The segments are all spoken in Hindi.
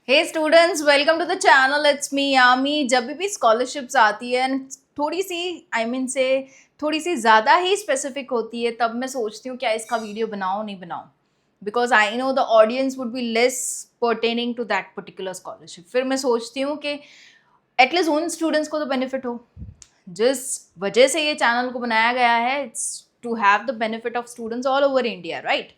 Hey students, welcome to the channel. It's me Yami. जब भी स्कॉलरशिप्स आती है थोड़ी सी से थोड़ी सी ज़्यादा ही स्पेसिफिक होती है, तब मैं सोचती हूँ क्या इसका वीडियो बनाऊँ नहीं बनाऊँ, because I know the audience would be less pertaining to that particular scholarship. फिर मैं सोचती हूँ कि एटलीस्ट उन स्टूडेंट्स को तो बेनिफिट हो जिस वजह से ये चैनल को बनाया गया है। It's to have the benefit of students all over India, right?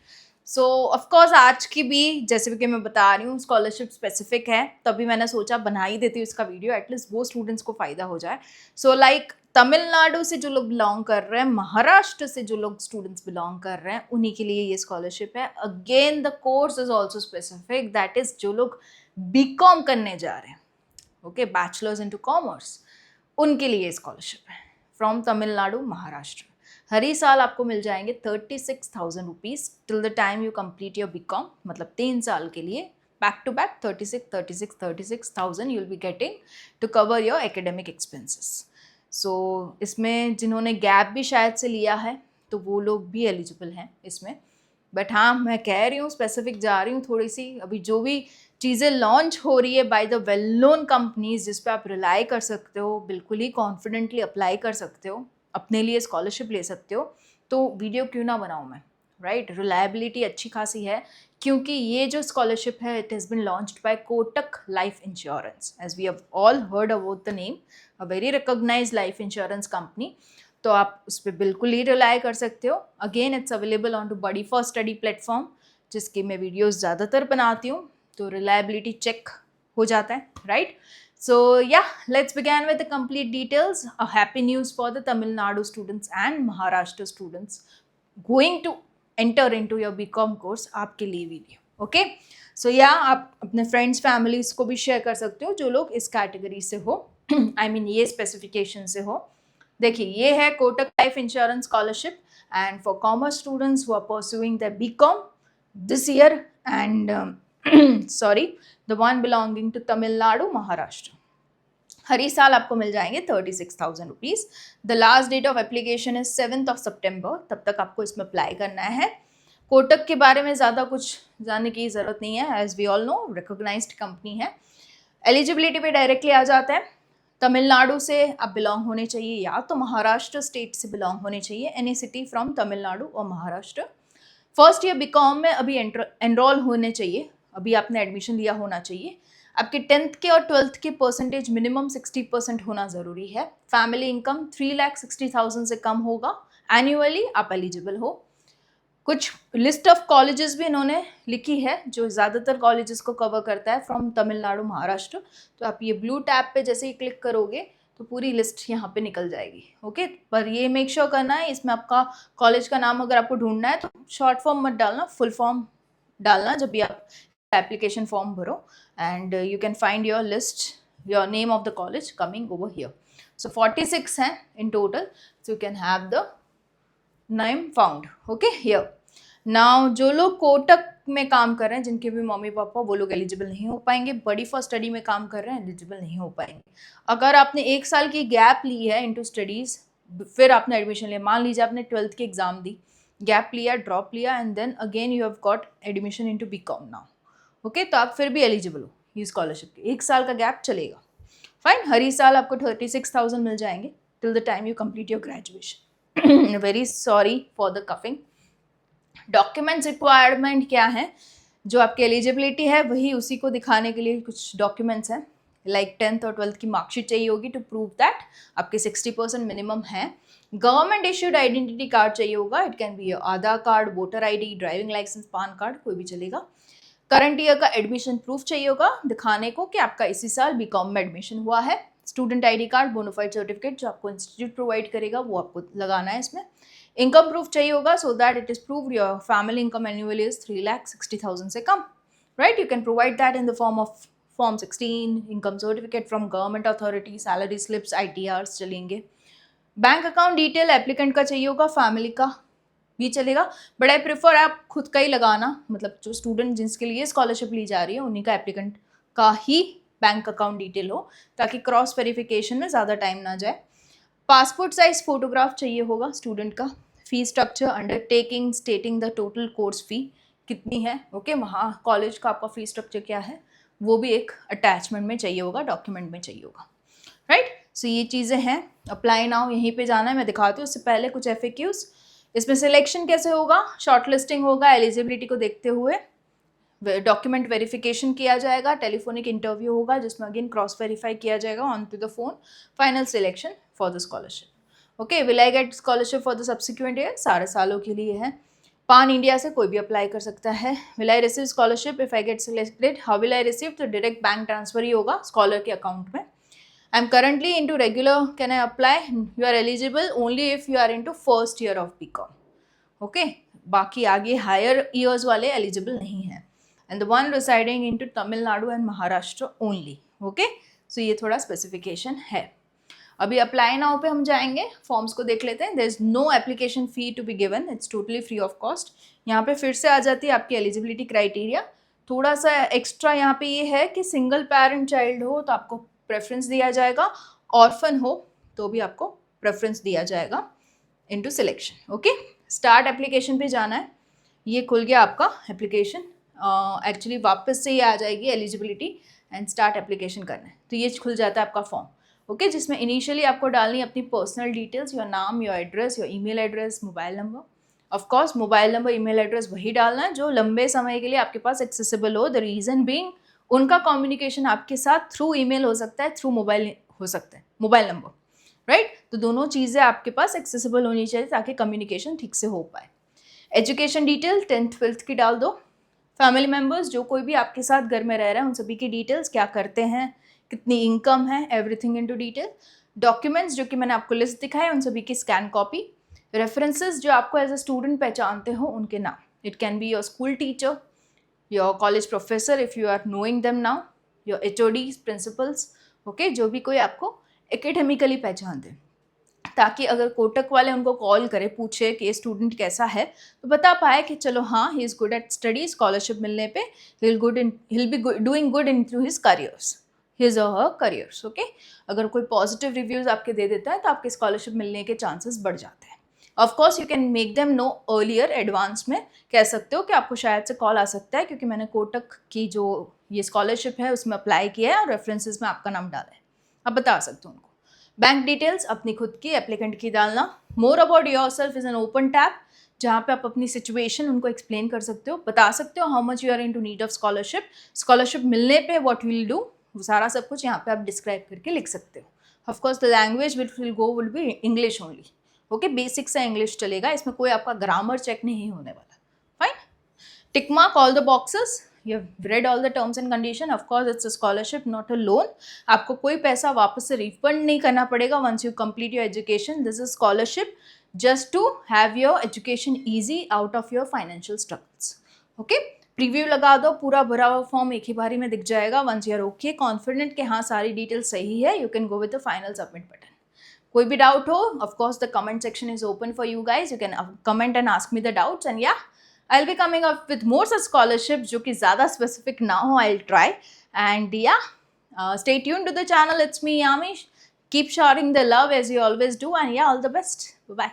So of course आज की भी जैसे कि मैं बता रही हूँ स्कॉलरशिप स्पेसिफिक है, तभी मैंने सोचा बना ही देती हूँ इसका वीडियो, एटलीस्ट वो स्टूडेंट्स को फ़ायदा हो जाए। सो लाइक तमिलनाडु से जो लोग बिलोंग कर रहे हैं, महाराष्ट्र से जो लोग स्टूडेंट्स बिलोंग कर रहे हैं, उन्हीं के लिए ये स्कॉलरशिप है। Again the course is also specific, that is जो लोग बीकॉम करने जा रहे हैं, ओके, बैचलर्स इनटू कॉमर्स, उनके लिए स्कॉलरशिप है फ्रॉम तमिलनाडु महाराष्ट्र। हर ही साल आपको मिल जाएंगे 36,000 rupees till the time you complete your BCom, मतलब 3 साल के लिए back to back 36,000 you will be getting to cover your academic expenses. So इसमें जिन्होंने गैप भी शायद से लिया है तो वो लोग भी एलिजिबल हैं इसमें। बट हाँ, मैं कह रही हूँ स्पेसिफिक जा रही हूँ थोड़ी सी। अभी जो भी चीज़ें लॉन्च हो रही है by the well known companies जिस पे आप रिलाई कर सकते हो, बिल्कुल ही कॉन्फिडेंटली अप्लाई कर सकते हो, अपने लिए स्कॉलरशिप ले सकते हो, तो वीडियो क्यों ना बनाऊँ मैं, राइट? रिलायबिलिटी अच्छी खासी है क्योंकि ये जो स्कॉलरशिप है it has been launched by Kotak life insurance, as we have all heard about the name, a very recognised life insurance company. तो आप उस पर बिल्कुल ही रिलाई कर सकते हो। Again it's available on to buddy for study platform, जिसकी मैं वीडियोस ज़्यादातर बनाती हूँ, तो रिलायबिलिटी चेक हो जाता है, right? So yeah, let's begin with the complete details. A happy news for the Tamil Nadu students and Maharashtra students going to enter into your BCom course, आपके लिए वीडियो, ओके? सो या आप अपने फ्रेंड्स फैमिलीज को भी शेयर कर सकते हो जो लोग इस कैटेगरी से हो, आई मीन ये स्पेसिफिकेशन से हो। देखिए, ये है Kotak life insurance scholarship and for commerce students who are pursuing the BCom this year and sorry, the one belonging to Tamil Nadu Maharashtra. हर ही साल आपको मिल जाएंगे 36,000 rupees. The last date of application is 7 सितंबर, तब तक आपको इसमें अप्लाई करना है। कोटक के बारे में ज़्यादा कुछ जानने की ज़रूरत नहीं है, as we all know recognised company है। एलिजिबिलिटी पे डायरेक्टली आ जाता है। तमिलनाडु से आप बिलोंग होने चाहिए या तो महाराष्ट्र स्टेट से बिलोंग होने चाहिए, एनी सिटी फ्रॉम तमिलनाडु और महाराष्ट्र। फर्स्ट ईयर बीकॉम में अभी एनरोल होने चाहिए, अभी आपने एडमिशन लिया होना चाहिए। आपके 10th के और 12th के परसेंटेज मिनिमम 60% होना ज़रूरी है। फैमिली इनकम 3,60,000 से कम होगा एनुअली, आप एलिजिबल हो। कुछ लिस्ट ऑफ कॉलेजेस भी इन्होंने लिखी है जो ज़्यादातर कॉलेजेस को कवर करता है फ्रॉम तमिलनाडु महाराष्ट्र। तो आप ये ब्लू टैब पे जैसे ही क्लिक करोगे तो पूरी लिस्ट यहाँ पे निकल जाएगी, ओके? पर ये मेक श्योर करना है इसमें आपका कॉलेज का नाम अगर आपको ढूंढना है तो शॉर्ट फॉर्म मत डालना, फुल फॉर्म डालना जब भी आप एप्लीकेशन फॉर्म भरो, and you can find your list, your name of the college coming over here. So 46 हैं in total, so you can have the name found, okay here. Now जो लोग कोटक में काम कर रहे हैं, जिनके भी मम्मी पापा, वो लोग एलिजिबल नहीं हो पाएंगे। बड़ी फॉर स्टडी में काम कर रहे हैं, एलिजिबल नहीं हो पाएंगे। अगर आपने 1 साल की गैप ली है इनटू स्टडीज़, फिर आपने एडमिशन लिया, मान लीजिए आपने 12th की एग्जाम दी, गैप लिया, ड्रॉप लिया, and then again you have got admission into BCom now, okay, तो आप फिर भी एलिजिबल हो ये स्कॉलरशिप के। 1 साल का गैप चलेगा, फाइन। हर ही साल आपको 36,000 मिल जाएंगे till the time you complete your graduation. Very sorry for the coughing. Documents requirement क्या है? जो आपकी एलिजिबिलिटी है वही, उसी को दिखाने के लिए कुछ डॉक्यूमेंट्स हैं, लाइक 10th और 12th की मार्कशीट चाहिए होगी टू प्रूव दैट आपके 60% मिनिमम है। गवर्नमेंट इश्यूड आइडेंटिटी कार्ड चाहिए होगा, it can be Aadhaar card, voter ID, driving licence, PAN card, कोई भी चलेगा। करंट ईयर का एडमिशन प्रूफ चाहिए होगा दिखाने को कि आपका इसी साल बीकॉम में एडमिशन हुआ है। Student ID card, bonafide certificate जो आपको इंस्टीट्यूट प्रोवाइड करेगा वो आपको लगाना है इसमें। इनकम प्रूफ चाहिए होगा so that it is proved your family income annually is 3,60,000 से कम, right? You can provide that in the form of form 16, income certificate from government authority, salary slips, ITRs चलेंगे। बैंक अकाउंट डिटेल एप्लीकेंट का चाहिए होगा, फैमिली का भी चलेगा, बट आई प्रेफर आप खुद का ही लगाना, मतलब जो स्टूडेंट जिसके लिए स्कॉलरशिप ली जा रही है उन्हीं का एप्लीकेंट का ही बैंक अकाउंट डिटेल हो, ताकि क्रॉस वेरिफिकेशन में ज़्यादा टाइम ना जाए। पासपोर्ट साइज फोटोग्राफ चाहिए होगा स्टूडेंट का। Fee structure, undertaking stating the total course fee कितनी है, ओके? वहाँ कॉलेज का आपका फी स्ट्रक्चर क्या है वो भी एक अटैचमेंट में चाहिए होगा, डॉक्यूमेंट में चाहिए होगा, राइट। सो ये चीज़ें हैं। अप्लाई नाउ यहीं पे जाना है, मैं दिखाती हूँ। उससे पहले कुछ FAQs। इसमें सिलेक्शन कैसे होगा, शॉर्ट लिस्टिंग होगा एलिजिबिलिटी को देखते हुए, डॉक्यूमेंट वेरिफिकेशन किया जाएगा, टेलीफोनिक इंटरव्यू होगा जिसमें अगेन क्रॉस वेरीफाई किया जाएगा on to the phone, final selection for the scholarship. Okay, will I get scholarship for the subsequent year, सालों के लिए है। पान इंडिया से कोई भी अप्लाई कर सकता है। Will I receive scholarship if I get selected, how will I receive, तो डायरेक्ट बैंक ट्रांसफर ही होगा स्कॉलर के अकाउंट में। I am currently into regular, can I apply, you are eligible only if you are into first year of BCom। Okay, बाकी आगे हायर ईयर्स वाले एलिजिबल नहीं हैं। And the one residing into Tamil Nadu and Maharashtra only. Okay, so ये थोड़ा स्पेसिफिकेशन है। अभी अप्लाई नाउ पे हम जाएंगे, फॉर्म्स को देख लेते हैं। There is no application fee to be given, it's totally free of cost. यहाँ पे फिर से आ जाती है आपकी एलिजिबिलिटी क्राइटेरिया। थोड़ा सा एक्स्ट्रा यहाँ पे ये है कि सिंगल पेरेंट चाइल्ड हो तो आपको प्रेफरेंस दिया जाएगा, ऑर्फन हो तो भी आपको प्रेफरेंस दिया जाएगा into selection. Okay, start application पे जाना है। ये खुल गया आपका एप्लीकेशन। एक्चुअली वापस से ये आ जाएगी एलिजिबिलिटी एंड स्टार्ट एप्लीकेशन करना है, तो ये खुल जाता है आपका फॉर्म। ओके, जिसमें इनिशियली आपको डालनी है अपनी पर्सनल डिटेल्स, योर नाम, your address, your email address, mobile number. Of course mobile number, email address वही डालना है जो लंबे समय के लिए आपके पास एक्सेसिबल हो। द रीज़न बीइंग, उनका कम्युनिकेशन आपके साथ थ्रू ईमेल हो सकता है, थ्रू मोबाइल हो सकता है, मोबाइल नंबर, राइट। तो दोनों चीज़ें आपके पास एक्सेसिबल होनी चाहिए ताकि कम्युनिकेशन ठीक से हो पाए। एजुकेशन डिटेल 10th 12th की डाल दो। फैमिली मेम्बर्स, जो कोई भी आपके साथ घर में रह रहा है, उन सभी की डिटेल्स, क्या करते हैं, कितनी इनकम है, एवरीथिंग इनटू डिटेल। डॉक्यूमेंट्स जो कि मैंने आपको लिस्ट दिखाई, उन सभी की स्कैन कॉपी। रेफरेंसेस जो आपको एज अ स्टूडेंट पहचानते हो, उनके नाम। It can be your school teacher, your college professor if you are knowing them now, your HODs, principals. Okay, जो भी कोई आपको एकेडमिकली पहचानते हैं, ताकि अगर कोटक वाले उनको कॉल करे, पूछे कि ये स्टूडेंट कैसा है, तो बता पाए कि चलो हाँ, he is good at study, scholarship मिलने पे he will be doing good in through his careers, his और हर करियर्स। ओके, अगर कोई पॉजिटिव रिव्यूज़ आपके दे देता है तो आपके स्कॉलरशिप मिलने के चांसेस बढ़ जाते हैं। Of course you can make them know earlier, advance में कह सकते हो कि आपको शायद से कॉल आ सकता है, क्योंकि मैंने कोटक की जो ये स्कॉलरशिप है उसमें अप्लाई किया है और रेफरेंसेस में आपका नाम डाला है, आप बता सकते हो उनको। बैंक डिटेल्स अपनी खुद की, एप्लीकेंट की डालना। More about yourself is an open tab, जहाँ पे आप अपनी सिचुएशन उनको एक्सप्लेन कर सकते हो, बता सकते हो how much you are into need of scholarship, scholarship मिलने पे व्हाट विल डू, वो सारा सब कुछ यहाँ पे आप डिस्क्राइब करके लिख सकते हो। Of course the language will be English only. Okay, basic से इंग्लिश चलेगा, इसमें कोई आपका ग्रामर चेक नहीं होने वाला। Fine, tick mark all the boxes, you have read all the terms and condition. Of course it's a scholarship, not a loan. आपको कोई पैसा वापस से रिफंड नहीं करना पड़ेगा once you complete your education. This is scholarship just to have your education easy out of your financial struggles. Okay, preview लगा दो, पूरा भरा हुआ फॉर्म एक ही बारी में दिख जाएगा। once you are okay, confident कि हाँ सारी डिटेल सही है, you can go with the final submit button. कोई भी डाउट हो, of course the comment section is open for you guys. You can comment and ask me the doubts, and yeah, I'll be coming up with more such scholarships जो कि ज़्यादा specific ना हो. I'll try, and yeah, stay tuned to the channel. It's me, Yami. Keep sharing the love as you always do, and yeah, all the best. Bye bye.